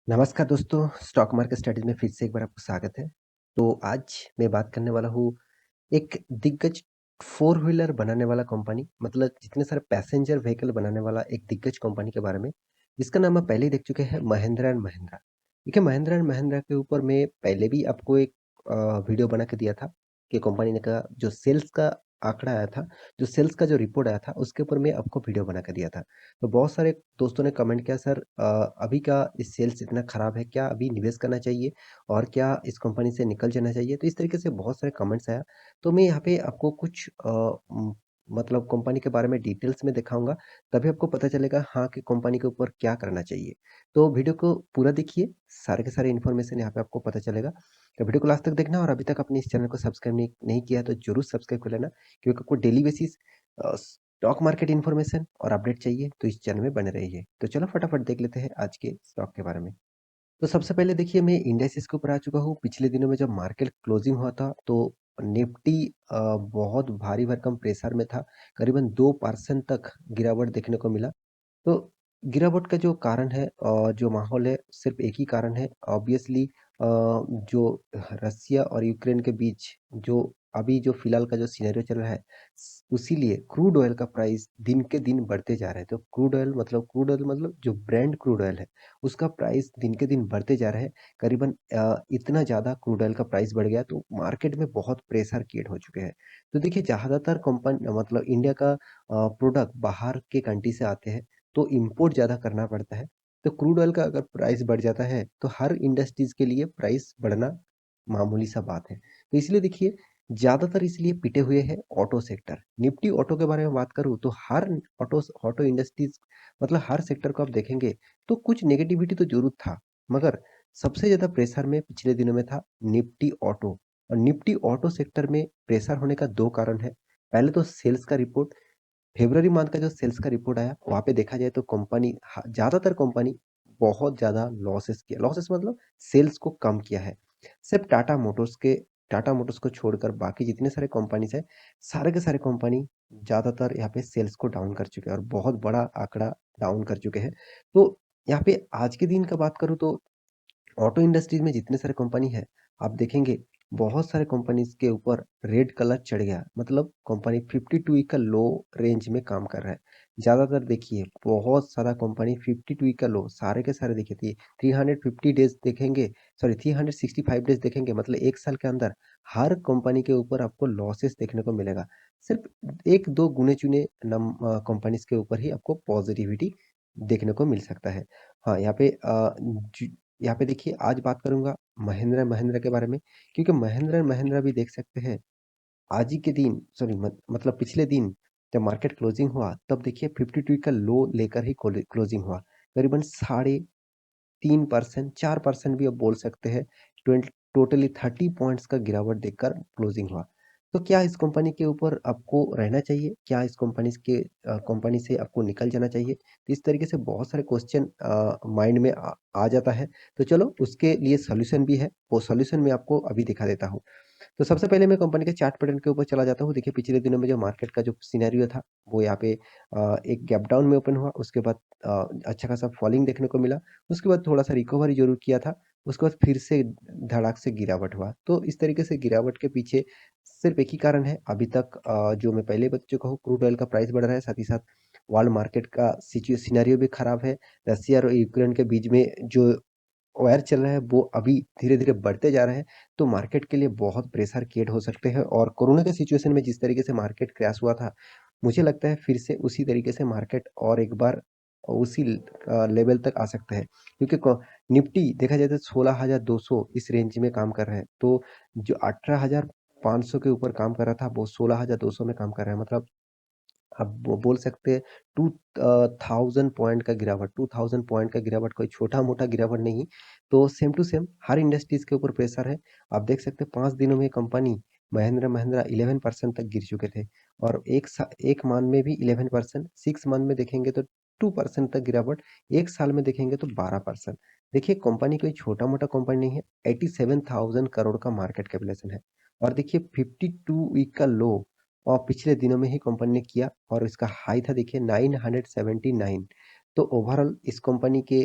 नमस्कार दोस्तों, stock market studies में फिर से एक बार आपको स्वागत है। तो आज मैं बात करने वाला हूँ एक दिग्गज फोर व्हीलर बनाने वाला कंपनी मतलब जितने सारे पैसेंजर व्हीकल बनाने वाला एक दिग्गज कंपनी के बारे में, जिसका नाम आप पहले ही देख चुके हैं महिंद्रा एंड महिंद्रा। देखिए महिंद्रा एंड महिंद्रा के ऊपर मैं पहले भी आपको एक वीडियो बना के दिया था कि कंपनी ने का जो सेल्स का आंकड़ा आया था, जो सेल्स का जो रिपोर्ट आया था उसके ऊपर मैं आपको वीडियो बना के दिया था। तो बहुत सारे दोस्तों ने कमेंट किया सर अभी का इस सेल्स इतना खराब है, क्या अभी निवेश करना चाहिए और क्या इस कंपनी से निकल जाना चाहिए? तो इस तरीके से बहुत सारे कमेंट्स आया। तो मैं यहाँ पे आपको कुछ मतलब कंपनी के बारे में डिटेल्स में दिखाऊँगा, तभी आपको पता चलेगा हाँ, कि कंपनी के ऊपर क्या करना चाहिए। तो वीडियो को पूरा देखिए, सारे के सारे इन्फॉर्मेशन यहाँ पे आपको पता चलेगा। तो वीडियो को लास्ट तक देखना और अभी तक आपने इस चैनल को सब्सक्राइब नहीं नहीं किया है तो ज़रूर सब्सक्राइब कर लेना, क्योंकि आपको daily basis stock market information और अपडेट चाहिए तो इस चैनल में बने रहिए। तो चलो फटाफट देख लेते हैं आज के स्टॉक के बारे में। तो सबसे पहले देखिए मैं इंडेक्सेस के ऊपर आ चुका हूँ। पिछले दिनों में जब मार्केट क्लोजिंग हुआ था तो निफ्टी बहुत भारी भरकम प्रेशर में था। करीबन 2% तक गिरावट देखने को मिला। तो गिरावट का जो कारण है जो माहौल है सिर्फ एक ही कारण है ऑब्वियसली जो रसिया और यूक्रेन के बीच जो अभी जो फिलहाल का जो सिनेरियो चल रहा है उसीलिए क्रूड ऑयल का प्राइस दिन के दिन बढ़ते जा रहा है। तो क्रूड ऑयल मतलब जो ब्रांड क्रूड ऑयल है उसका प्राइस दिन के दिन बढ़ते जा रहा है। करीबन इतना ज़्यादा क्रूड ऑयल का प्राइस बढ़ गया तो मार्केट में बहुत प्रेशर क्रिएट हो चुके हैं। तो देखिए ज़्यादातर कंपनी मतलब इंडिया का प्रोडक्ट बाहर के कंट्री से आते हैं तो इम्पोर्ट ज़्यादा करना पड़ता है। तो क्रूड ऑयल का अगर प्राइस बढ़ जाता है तो हर इंडस्ट्रीज़ के लिए प्राइस बढ़ना मामूली सा बात है। तो इसलिए देखिए ज़्यादातर इसलिए पिटे हुए हैं ऑटो सेक्टर। निफ्टी ऑटो के बारे में बात करूँ तो हर ऑटो इंडस्ट्रीज़ मतलब हर सेक्टर को आप देखेंगे तो कुछ नेगेटिविटी तो ज़रूर था। मगर सबसे ज़्यादा प्रेशर में पिछले दिनों में था निफ्टी ऑटो। और निफ्टी ऑटो सेक्टर में प्रेशर होने का 2 कारण है। पहले तो सेल्स का रिपोर्ट फ़रवरी मंथ का जो सेल्स का रिपोर्ट आया, वहाँ पे देखा जाए तो कंपनी ह ज़्यादातर कंपनी बहुत ज़्यादा लॉसेस किया। लॉसेस मतलब सेल्स को कम किया है। सिर्फ़ टाटा मोटर्स को छोड़कर बाकी जितने सारे कंपनीज़ हैं, सारे के सारे कंपनी ज़्यादातर यहाँ पे सेल्स को डाउन कर चुके हैं और बहुत बड़ा आंकड़ा डाउन कर चुके हैं। तो यहाँ पे आज के दिन का बात करूँ तो ऑटो इंडस्ट्रीज में जितने सारे कंपनी है, आप देखेंगे बहुत सारे कंपनीज़ के ऊपर रेड कलर चढ़ गया। मतलब कंपनी 52 वीक का लो रेंज में काम कर रहा है। ज़्यादातर देखिए बहुत सारा कंपनी 52 वीक का लो सारे के सारे देखिए थी 350 डेज़ देखेंगे, सॉरी 365 डेज़ देखेंगे मतलब 1 साल के अंदर हर कंपनी के ऊपर आपको लॉसेस देखने को मिलेगा। सिर्फ़ 1-2 गिने-चुने कंपनीज़ के ऊपर ही आपको पॉज़िटिविटी देखने को मिल सकता है। हाँ, यहाँ पे देखिए आज बात करूँगा महिंद्रा एंड महिंद्रा के बारे में, क्योंकि महिंद्रा एंड महिंद्रा भी देख सकते हैं आज ही के दिन सॉरी मतलब पिछले दिन जब मार्केट क्लोजिंग हुआ तब देखिए 52 का लो लेकर ही क्लोजिंग हुआ। करीबन साढ़े 3% 4% भी आप बोल सकते हैं। टोटली 30 पॉइंट्स का गिरावट देखकर क्लोजिंग हुआ। तो क्या इस कंपनी के ऊपर आपको रहना चाहिए? क्या इस कंपनी से आपको निकल जाना चाहिए? तो इस तरीके से बहुत सारे क्वेश्चन माइंड में आ जाता है। तो चलो उसके लिए सॉल्यूशन भी है, वो सॉल्यूशन मैं आपको अभी दिखा देता हूँ। तो सबसे पहले मैं कंपनी के चार्ट पैटर्न के ऊपर चला जाता हूँ। देखिए पिछले दिनों में जो मार्केट का जो सिनेरियो था वो यहाँ पे एक गैप डाउन में ओपन हुआ। उसके बाद अच्छा खासा फॉलिंग देखने को मिला। उसके बाद थोड़ा-सा रिकवरी ज़रूर किया था। उसके बाद फिर से धड़ाक से गिरावट हुआ। तो इस तरीके से गिरावट के पीछे सिर्फ़ एक ही कारण है अभी तक जो मैं पहले ही बता चुका हूँ क्रूड ऑयल का प्राइस बढ़ रहा है, साथ ही साथ वर्ल्ड मार्केट का सिनेरियो भी खराब है। रसिया और यूक्रेन के बीच में जो वार चल रहा है वो अभी धीरे-धीरे बढ़ते जा रहा है, तो मार्केट के लिए बहुत प्रेशर क्रिएट हो सकते हैं और कोरोना के सिचुएशन में जिस तरीके से मार्केट क्रैश हुआ था, मुझे लगता है फिर से उसी तरीके से मार्केट और एक बार उसी लेवल तक आ सकता है। क्योंकि क निफ्टी देखा जाए तो 16,200 इस रेंज में काम कर रहा है, तो जो 18,500 के ऊपर काम कर रहा था, वो 16,200 में काम कर रहा है। मतलब आप बोल सकते हैं 2000 पॉइंट का गिरावट 2000 पॉइंट का गिरावट कोई छोटा-मोटा गिरावट नहीं। तो सेम टू सेम हर इंडस्ट्रीज़ के ऊपर प्रेशर है। आप देख सकते हैं 5 दिनों में कंपनी महिंद्रा महिंद्रा 11% तक गिर चुके थे और 1 मंथ में भी 11%, 6 मंथ में देखेंगे तो 2% तक गिरावट, 1 साल में देखेंगे तो 12%। देखिए कंपनी कोई छोटा-मोटा कंपनी नहीं है, 87,000 करोड़ का मार्केट कैपिटलाइजेशन है और देखिए 52 वीक का लो और पिछले दिनों में ही कंपनी ने किया और इसका हाई था देखिए 979। तो ओवरऑल इस कंपनी के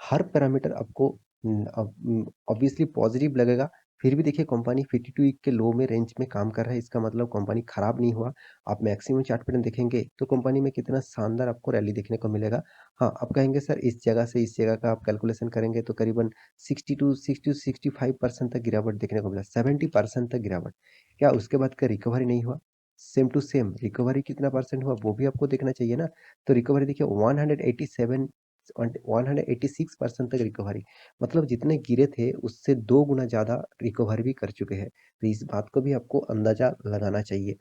हर पैरामीटर आपको ऑब्वियसली पॉजिटिव लगेगा। फिर भी देखिए कंपनी 52 वीक के लो में रेंज में काम कर रहा है, इसका मतलब कंपनी खराब नहीं हुआ। आप मैक्सिमम चार्ट पैटर्न देखेंगे तो कंपनी में कितना शानदार आपको रैली देखने को मिलेगा। हाँ, आप कहेंगे सर इस जगह से इस जगह का आप कैलकुलेशन करेंगे तो करीबन 60 to 65% तक गिरावट देखने को मिला, 70% तक गिरावट। क्या उसके बाद का रिकवरी नहीं हुआ? सेम टू सेम रिकवरी कितना परसेंट हुआ वो भी आपको देखना चाहिए ना। तो रिकवरी देखिए 187 186% तक रिकवरी, मतलब जितने गिरे थे उससे 2 गुना ज़्यादा रिकवर भी कर चुके हैं। तो इस बात को भी आपको अंदाज़ा लगाना चाहिए।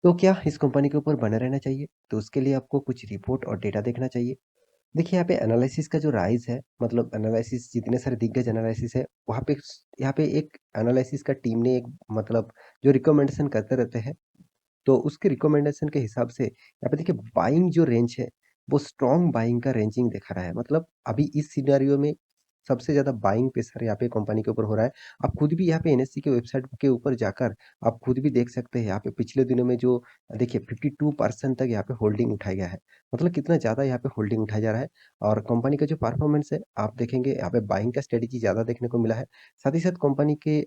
तो क्या इस कंपनी के ऊपर बने रहना चाहिए? तो उसके लिए आपको कुछ रिपोर्ट और डेटा देखना चाहिए। देखिए यहाँ पे एनालिसिस का जो राइज़ है, मतलब एनालिसिस जितने सारे दिग्गज एनालिसिस है, वहाँ पे यहाँ पे एक एनालिसिस का टीम ने एक मतलब जो रिकमेंडेशन करते रहते हैं, तो उसके रिकमेंडेशन के हिसाब से यहाँ पे देखिए बाइंग जो रेंज है, वो स्ट्रॉन्ग बाइंग का रेंजिंग दिखा रहा है। मतलब अभी इस सिनेरियो में सबसे ज़्यादा बाइंग प्रेशर यहाँ पे कंपनी के ऊपर हो रहा है। आप खुद भी यहाँ पे एनएससी के वेबसाइट के ऊपर जाकर आप खुद भी देख सकते हैं, यहाँ पे पिछले दिनों में जो देखिए 52% तक यहाँ पे होल्डिंग उठाया गया है। मतलब कितना ज़्यादा यहाँ पे होल्डिंग उठाया जा रहा है और कंपनी का जो परफॉर्मेंस है, आप देखेंगे यहाँ पे बाइंग का स्ट्रेटेजी ज़्यादा देखने को मिला है। साथ ही साथ कंपनी के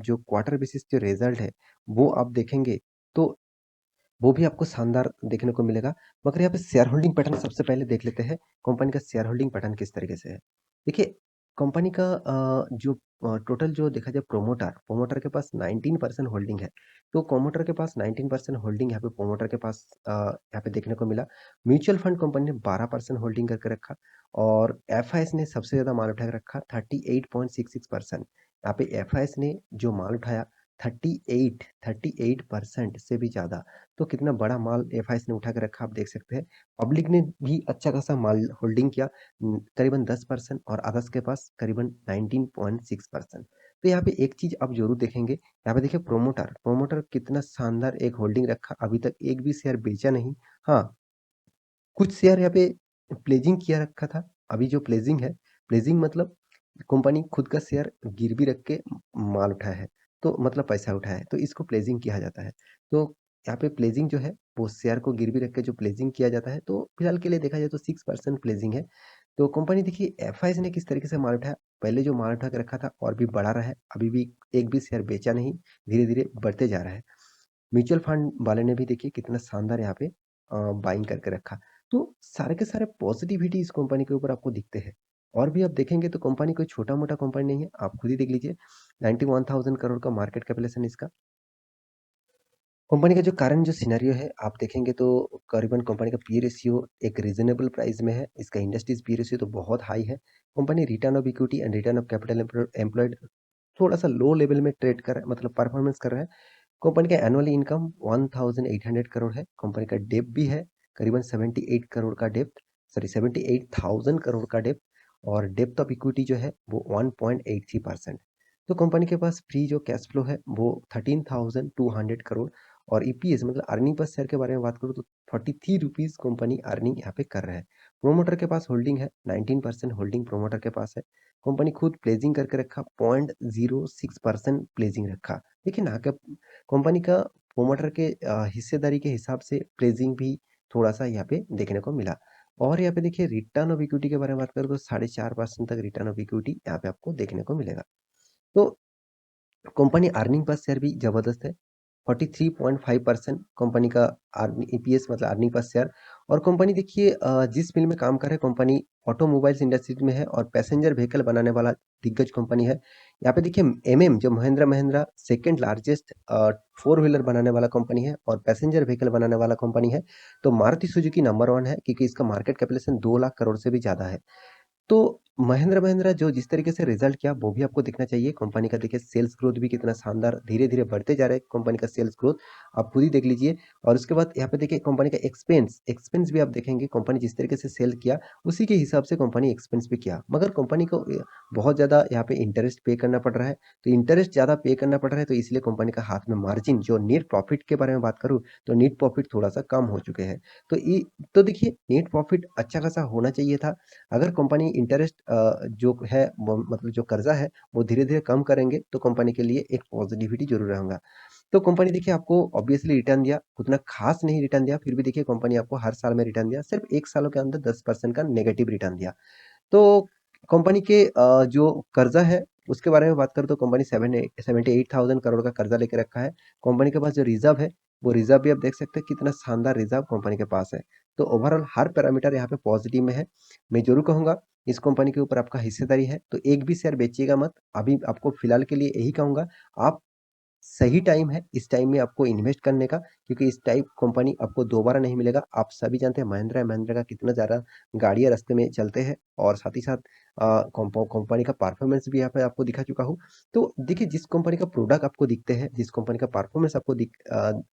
जो क्वार्टर बेसिस जो रिजल्ट है, वो आप देखेंगे तो वो भी आपको शानदार देखने को मिलेगा। मगर यहाँ पे शेयर होल्डिंग पैटर्न सबसे पहले देख लेते हैं, कंपनी का शेयर होल्डिंग पैटर्न किस तरीके से है। देखिए, कंपनी का जो टोटल जो देखा जाए प्रोमोटर प्रोमोटर के पास 19% होल्डिंग है। तो प्रोमोटर के पास 19% होल्डिंग यहाँ पे प्रोमोटर के पास यहाँ पे देखने को मिला। म्यूचुअल फंड कंपनी ने 12% होल्डिंग करके रखा और एफआईएस ने सबसे ज़्यादा माल उठा के रखा 38.66%। यहाँ पे एफआईएस ने जो माल उठाया 38% से भी ज़्यादा। तो कितना बड़ा माल एफआईएस ने उठा के रखा आप देख सकते हैं। पब्लिक ने भी अच्छा खासा माल होल्डिंग किया, करीबन 10% और अदर्स के पास करीबन 19.6%। तो यहाँ पे एक चीज़ आप ज़रूर देखेंगे, यहाँ पे देखिए प्रोमोटर प्रोमोटर कितना शानदार एक होल्डिंग रखा, अभी तक एक भी शेयर बेचा नहीं। हाँ, कुछ शेयर यहाँ पे प्लेजिंग किया रखा था। अभी जो प्लेजिंग है, प्लेजिंग मतलब कंपनी खुद का शेयर गिरवी रख के माल उठाया है, तो मतलब पैसा उठाया है, तो इसको प्लेजिंग किया जाता है। तो यहाँ पे प्लेजिंग जो है, वो शेयर को गिरवी रख के जो प्लेजिंग किया जाता है, तो फिलहाल के लिए देखा जाए तो 6% प्लेजिंग है। तो कंपनी देखिए एफआईएस ने किस तरीके से माल उठाया, पहले जो माल उठा के रखा था और भी बढ़ा रहा है, अभी भी एक भी शेयर बेचा नहीं, धीरे-धीरे बढ़ते जा रहा है। म्यूचुअल फंड वाले ने भी देखिए कितना शानदार यहाँ पे बाइंग करके रखा। तो सारे के सारे पॉजिटिविटी इस कंपनी के ऊपर आपको दिखते हैं। और भी आप देखेंगे तो कंपनी कोई छोटा-मोटा कंपनी नहीं है, आप खुद ही देख लीजिए 91,000 करोड़ का मार्केट कैपिटलाइजेशन इसका। कंपनी का जो करंट जो सिनेरियो है, आप देखेंगे तो करीबन कंपनी का पी रेशियो एक रीज़नेबल प्राइस में है। इसका इंडस्ट्रीज़ पी रेशियो तो बहुत हाई है। Company return of equity and return of capital employed थोड़ा-सा लो लेवल में ट्रेड कर रहा है, मतलब परफॉर्मेंस कर रहा है। कंपनी का एनुअल इनकम 1800 करोड़ है। कंपनी का डेब्ट भी है करीबन 78 करोड़ का डेब्ट, सॉरी 78,000 करोड़ का डेब्ट और डेब्ट ऑफ इक्विटी जो है वो 1.83%। तो कंपनी के पास फ्री जो कैश फ्लो है वो 13,200 करोड़ और ईपीएस मतलब अर्निंग पर शेयर के बारे में बात करूँ तो 43 रुपीज़ कंपनी अर्निंग यहाँ पे कर रहा है। प्रोमोटर के पास होल्डिंग है, 19% होल्डिंग प्रोमोटर के पास है। कंपनी खुद प्लेजिंग करके रखा, 0.06% प्लेजिंग रखा। देखिए ना, कंपनी का प्रोमोटर के हिस्सेदारी के हिसाब से प्लेजिंग भी थोड़ा-सा यहाँ पे देखने को मिला। और यहाँ पे देखिए रिटर्न ऑफ इक्विटी के बारे में बात करूँ तो 4.5% तक रिटर्न ऑफ इक्विटी यहाँ पे आपको देखने को मिलेगा। तो कंपनी अर्निंग पर शेयर भी ज़बरदस्त है। 43.5% कंपनी का ईपीएस मतलब अर्निंग पर शेयर। और कंपनी देखिए जिस फील्ड में काम कर रहा है, कंपनी ऑटोमोबाइल्स इंडस्ट्री में है और पैसेंजर व्हीकल बनाने वाला दिग्गज कंपनी है। यहाँ पे देखिए एमएम जो Mahindra Mahindra second largest four wheeler बनाने वाला कंपनी है और पैसेंजर व्हीकल बनाने वाला कंपनी है। तो मारुति सुजुकी नंबर वन है क्योंकि इसका मार्केट कैपिटलाइजेशन 2 लाख करोड़ से भी ज़्यादा है। तो महिंद्रा महिंद्रा जो जिस तरीके से रिजल्ट किया वो भी आपको दिखना चाहिए। कंपनी का देखिए सेल्स ग्रोथ भी कितना शानदार धीरे-धीरे बढ़ते जा रहा है कंपनी का सेल्स ग्रोथ, आप खुद ही देख लीजिए। और उसके बाद यहाँ पे देखिए कंपनी का एक्सपेंस एक्सपेंस भी आप देखेंगे कंपनी जिस तरीके से सेल किया उसी के हिसाब से कंपनी एक्सपेंस भी किया। मगर कंपनी को बहुत ज़्यादा यहाँ पे इंटरेस्ट पे करना पड़ रहा है। तो इंटरेस्ट ज़्यादा पे करना पड़ रहा है तो इसलिए कंपनी का हाथ में मार्जिन जो नेट प्रॉफिट के बारे में बात करूँ तो नेट प्रॉफिट थोड़ा-सा कम हो चुके हैं। तो ये तो देखिए नेट प्रॉफिट अच्छा खासा होना चाहिए था। अगर कंपनी इंटरेस्ट जो है वो मतलब जो कर्जा है वो धीरे-धीरे कम करेंगे तो कंपनी के लिए एक पॉजिटिविटी ज़रूर रहेगा। तो कंपनी देखिए आपको ऑब्वियसली रिटर्न दिया, उतना खास नहीं रिटर्न दिया, फिर भी देखिए कंपनी आपको हर साल में रिटर्न दिया, सिर्फ 1 सालों के अंदर 10% का नेगेटिव रिटर्न दिया। तो कंपनी के जो कर्जा है उसके बारे में बात करें तो कंपनी 78,000 करोड़ का कर्जा लेके रखा है। कंपनी के पास जो रिजर्व है वो रिजर्व भी आप देख सकते हैं कितना शानदार रिजर्व कंपनी के पास है। तो ओवरऑल हर पैरामीटर यहाँ पे पॉजिटिव में है। मैं जरूर कहूंगा इस कंपनी के ऊपर आपका हिस्सेदारी है तो एक भी शेयर बेचिएगा मत। अभी आपको फिलहाल के लिए यही कहूंगा, आप सही टाइम है इस टाइम में आपको इन्वेस्ट करने का, क्योंकि इस टाइप कंपनी आपको दोबारा नहीं मिलेगा। आप सभी जानते हैं महिंद्रा एंड महिंद्रा का कितना ज़्यादा गाड़ियाँ रास्ते में चलते हैं और साथ ही साथ कंपनी का परफॉर्मेंस भी यहाँ पे आपको दिखा चुका हूँ। तो देखिए जिस कंपनी का प्रोडक्ट आपको दिखते हैं, जिस कंपनी का परफॉर्मेंस आपको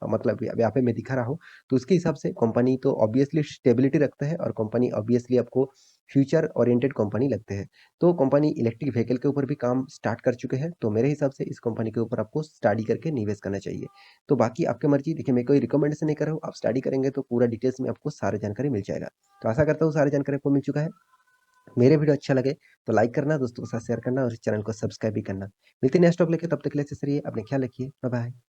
मतलब यहाँ पे मैं दिखा रहा हूँ, तो उसके हिसाब से कंपनी तो ऑब्वियसली स्टेबिलिटी रखता है और कंपनी ऑब्वियसली आपको फ्यूचर ओरिएंटेड कंपनी लगते हैं। तो कंपनी इलेक्ट्रिक व्हीकल के ऊपर भी काम स्टार्ट कर चुके हैं, तो मेरे हिसाब से इस कंपनी के ऊपर आपको स्टडी करके निवेश करना चाहिए। तो बाकी आपकी मर्जी, देखिए मैं कोई रिकमेंडेशन नहीं कर रहा हूँ, आप स्टडी करेंगे तो पूरा डिटेल्स में आपको सारी जानकारी मिल जाएगा। तो आशा करता हूँ सारी जानकारी आपको मिल चुका है। मेरे वीडियो अच्छा लगे तो लाइक करना, दोस्तों के साथ शेयर करना और इस चैनल को सब्सक्राइब भी करना। मिलते हैं नेक्स्ट टॉपिक लेके, तब तक के लिए अच्छे से रहिए, अपने ख्याल रखिए, बाय बाय।